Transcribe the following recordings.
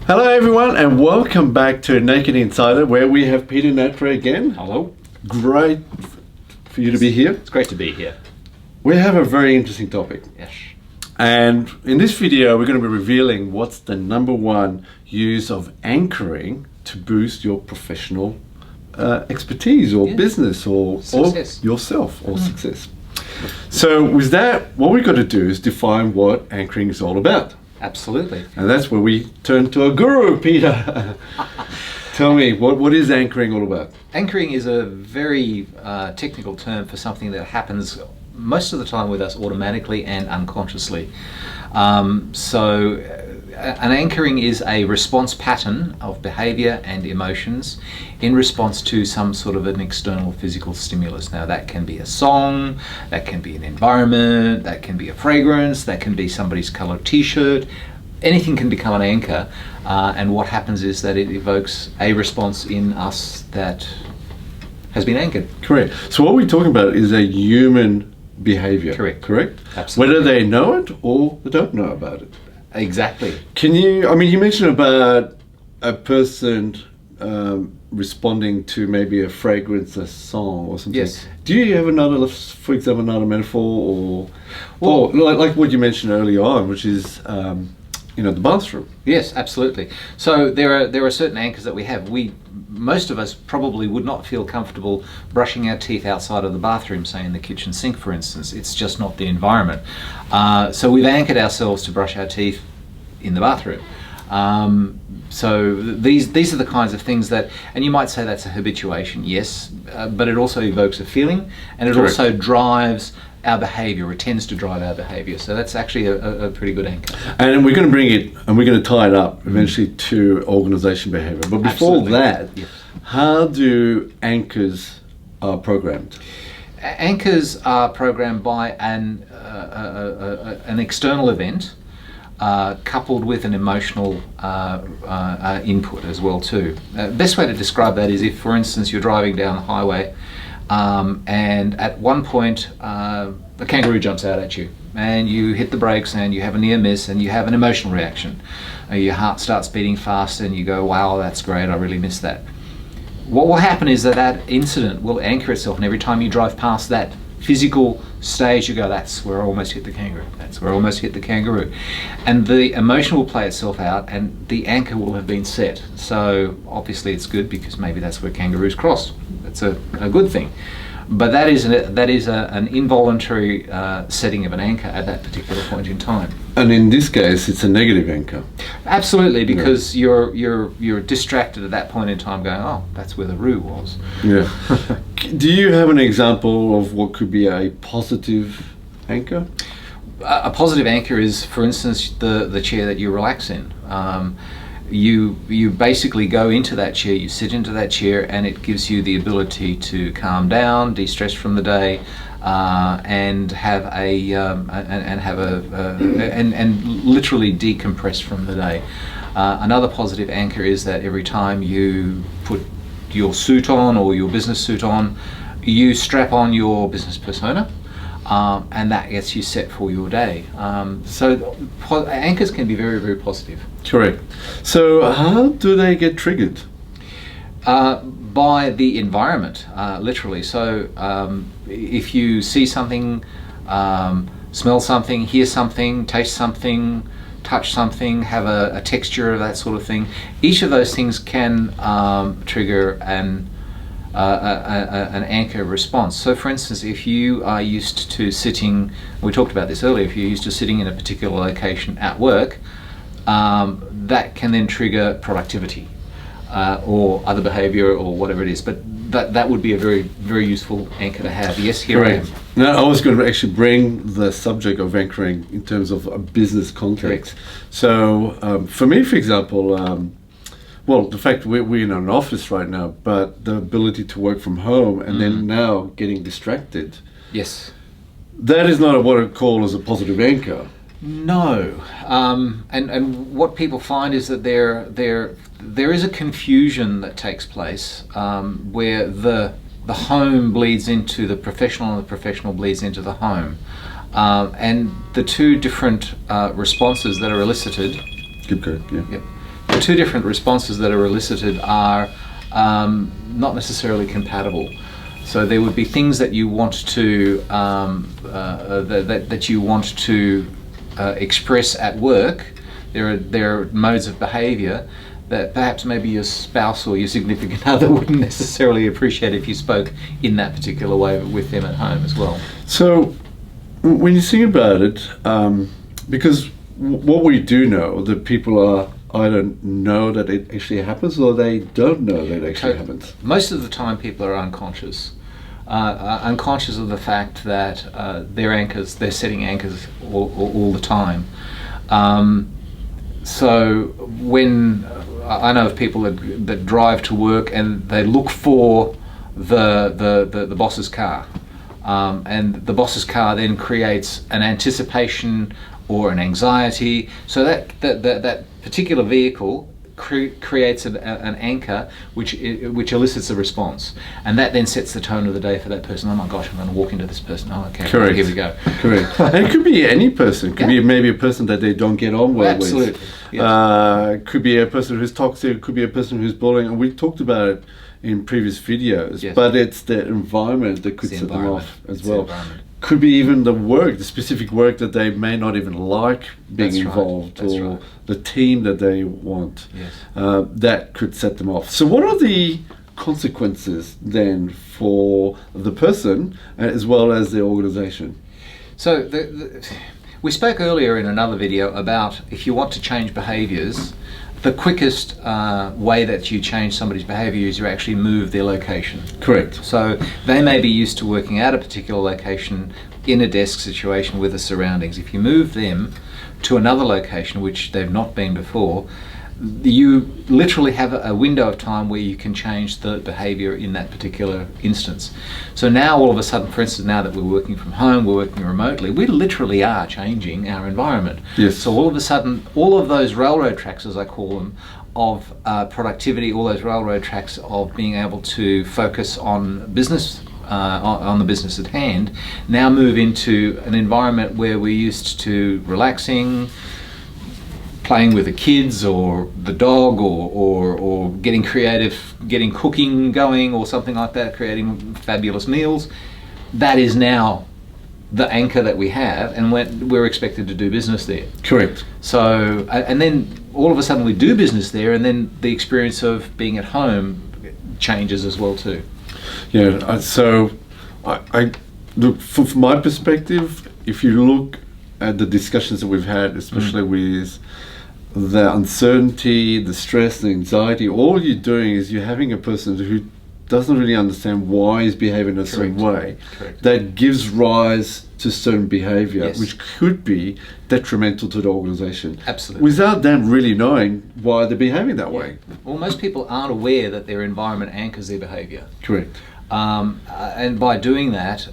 Hello everyone and welcome back to Naked Insider, where we have Peter Natre again. Hello. Great for you to be here. It's great to be here. We have a very interesting topic. Yes. And in this video we're going to be revealing what's the number one use of anchoring to boost your professional expertise or business or yourself or success. So with that, what we've got to do is define what anchoring is all about. Absolutely. And that's where we turn to our guru, Peter. Tell me, what is anchoring all about? Anchoring is a very technical term for something that happens most of the time with us automatically and unconsciously. An anchoring is a response pattern of behavior and emotions in response to some sort of an external physical stimulus. Now that can be a song, that can be an environment, that can be a fragrance, that can be somebody's colored t-shirt. Anything can become an anchor, and what happens is that it evokes a response in us that has been anchored. Correct. So what we're talking about is a human behavior. Correct? Absolutely. Whether they know it or they don't know about it. Exactly. Can you, I mean, you mentioned about a person responding to maybe a fragrance, a song or something. Yes. Do you have another, for example, another metaphor or like what you mentioned earlier on, which is, the bathroom? Yes, absolutely. So there are certain anchors that we have. Most of us probably would not feel comfortable brushing our teeth outside of the bathroom, say in the kitchen sink, for instance. It's just not the environment. So we've anchored ourselves to brush our teeth in the bathroom. So these are the kinds of things that, and you might say that's a habituation, yes, but it also evokes a feeling, and it also drives our behavior. It tends to drive our behavior. So that's actually a pretty good anchor. And we're going to bring it, and we're going to tie it up eventually to organization behavior. But before that, how do anchors are programmed? Anchors are programmed by an external event coupled with an emotional input as well too. Best way to describe that is if, for instance, you're driving down the highway and at one point a kangaroo jumps out at you and you hit the brakes and you have a near miss and you have an emotional reaction. Your heart starts beating fast and you go, wow, that's great, I really missed that. What will happen is that incident will anchor itself, and every time you drive past that physical stage you go, that's where I almost hit the kangaroo, that's where I almost hit the kangaroo. And the emotion will play itself out and the anchor will have been set. So obviously it's good because maybe that's where kangaroos crossed. That's a good thing. But that is an involuntary setting of an anchor at that particular point in time. And in this case, it's a negative anchor. Absolutely, because you're distracted at that point in time, going, oh, that's where the roo was. Yeah. Do you have an example of what could be a positive anchor? A positive anchor is, for instance, the chair that you relax in. You basically go into that chair, you sit into that chair, and it gives you the ability to calm down, de-stress from the day, and literally decompress from the day. Another positive anchor is that every time you put your suit on or your business suit on, you strap on your business persona. And that gets you set for your day. So anchors can be very, very positive. Correct. So how do they get triggered? By the environment, literally. So if you see something, smell something, hear something, taste something, touch something, have a texture of that sort of thing, each of those things can trigger an anchor response. So for instance, if you are used to sitting, we talked about this earlier, if you're used to sitting in a particular location at work, that can then trigger productivity or other behavior or whatever it is. But that would be a very, very useful anchor to have. Yes, here I am. Now, I was going to actually bring the subject of anchoring in terms of a business context. So for me, for example, well, the fact we're in an office right now, but the ability to work from home and then now getting distracted. Yes. That is not what I call as a positive anchor. No. And what people find is that there is a confusion that takes place where the home bleeds into the professional and the professional bleeds into the home. And the two different responses that are elicited. Keep going, yeah. Yep. The two different responses that are elicited are not necessarily compatible. So there would be things that you want to that you want to express at work. There are modes of behaviour that perhaps maybe your spouse or your significant other wouldn't necessarily appreciate if you spoke in that particular way with them at home as well. So when you think about it, because what we do know, that people are either know that it actually happens or they don't know that it actually happens. Most of the time people are unconscious. Unconscious of the fact that they're setting anchors all the time. So when I know of people that drive to work and they look for the boss's car, and the boss's car then creates an anticipation or an anxiety. So that particular vehicle creates an anchor which elicits a response, and that then sets the tone of the day for that person. Oh my gosh, I'm going to walk into this person. Oh, okay, correct. Here we go. Correct. And it could be any person. It could be maybe a person that they don't get on well Absolutely. with. Yes. Could be a person who's toxic. Could be a person who's bullying. And we talked about it in previous videos. Yes. But it's the environment that could set them off as It's well. the environment. Could be even the specific work that they may not even like being That's right. involved, That's or right. the team that they want. Yes. That could set them off. So what are the consequences then for the person as well as the organization? So we spoke earlier in another video about if you want to change behaviours, the quickest way that you change somebody's behaviour is you actually move their location. Correct. So they may be used to working at a particular location in a desk situation with the surroundings. If you move them to another location which they've not been before, you literally have a window of time where you can change the behaviour in that particular instance. So now all of a sudden, for instance, now that we're working from home, we're working remotely, we literally are changing our environment. Yes. So all of a sudden, all of those railroad tracks, as I call them, of productivity, all those railroad tracks of being able to focus on business, on the business at hand, now move into an environment where we're used to relaxing, playing with the kids or the dog, or getting creative, getting cooking going or something like that, creating fabulous meals. That is now the anchor that we have, and we're expected to do business there. Correct. So, and then all of a sudden we do business there, and then the experience of being at home changes as well too. Yeah. So, I look from my perspective. If you look at the discussions that we've had, especially with the uncertainty, the stress, the anxiety, all you're doing is you're having a person who doesn't really understand why he's behaving a certain way. Correct. That gives rise to certain behavior, Yes. which could be detrimental to the organization. Absolutely. Without them really knowing why they're behaving that way. Well, most people aren't aware that their environment anchors their behaviour. Correct. And by doing that,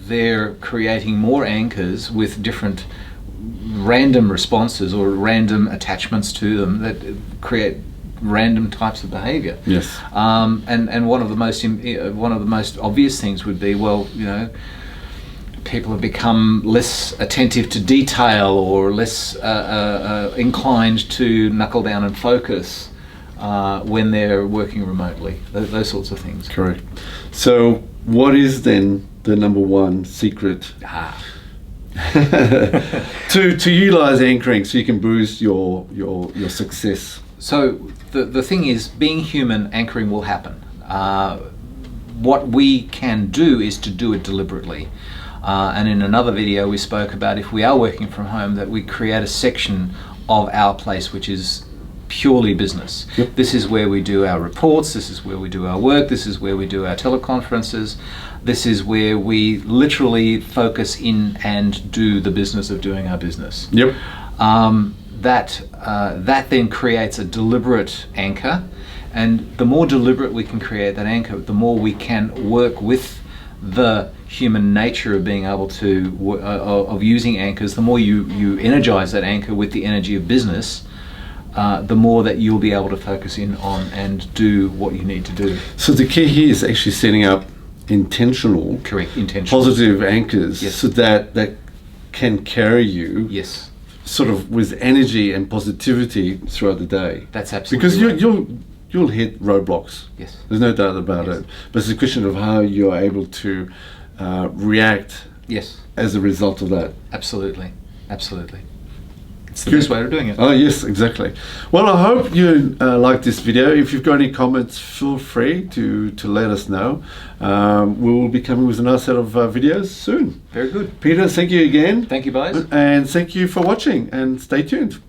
they're creating more anchors with different random responses or random attachments to them that create random types of behaviour. Yes. And one of the most obvious things would be, well, you know, people have become less attentive to detail or less inclined to knuckle down and focus when they're working remotely. Those sorts of things. Correct. So, what is then the number one secret to utilize anchoring so you can boost your success? So the thing is, being human, anchoring will happen. What we can do is to do it deliberately. And in another video we spoke about, if we are working from home, that we create a section of our place which is purely business. Yep. This is where we do our reports, this is where we do our work, this is where we do our teleconferences, this is where we literally focus in and do the business of doing our business. Yep. That then creates a deliberate anchor, and the more deliberate we can create that anchor, the more we can work with the human nature of being able to of using anchors. The more you energize that anchor with the energy of business, the more that you'll be able to focus in on and do what you need to do. So the key here is actually setting up intentional, Correct, intentional. positive anchors, Yes. so that can carry you Yes. sort of with energy and positivity throughout the day. That's absolutely because right. you'll hit roadblocks. Yes. There's no doubt about Yes. it. But it's a question of how you're able to react Yes. as a result of that. Absolutely. Absolutely. It's the Good. best way of doing it. Oh yes, exactly. Well, I hope you liked this video. If you've got any comments, feel free to let us know. We'll be coming with another set of videos soon. Very good. Peter, thank you again. Thank you, boys. And thank you for watching, and stay tuned.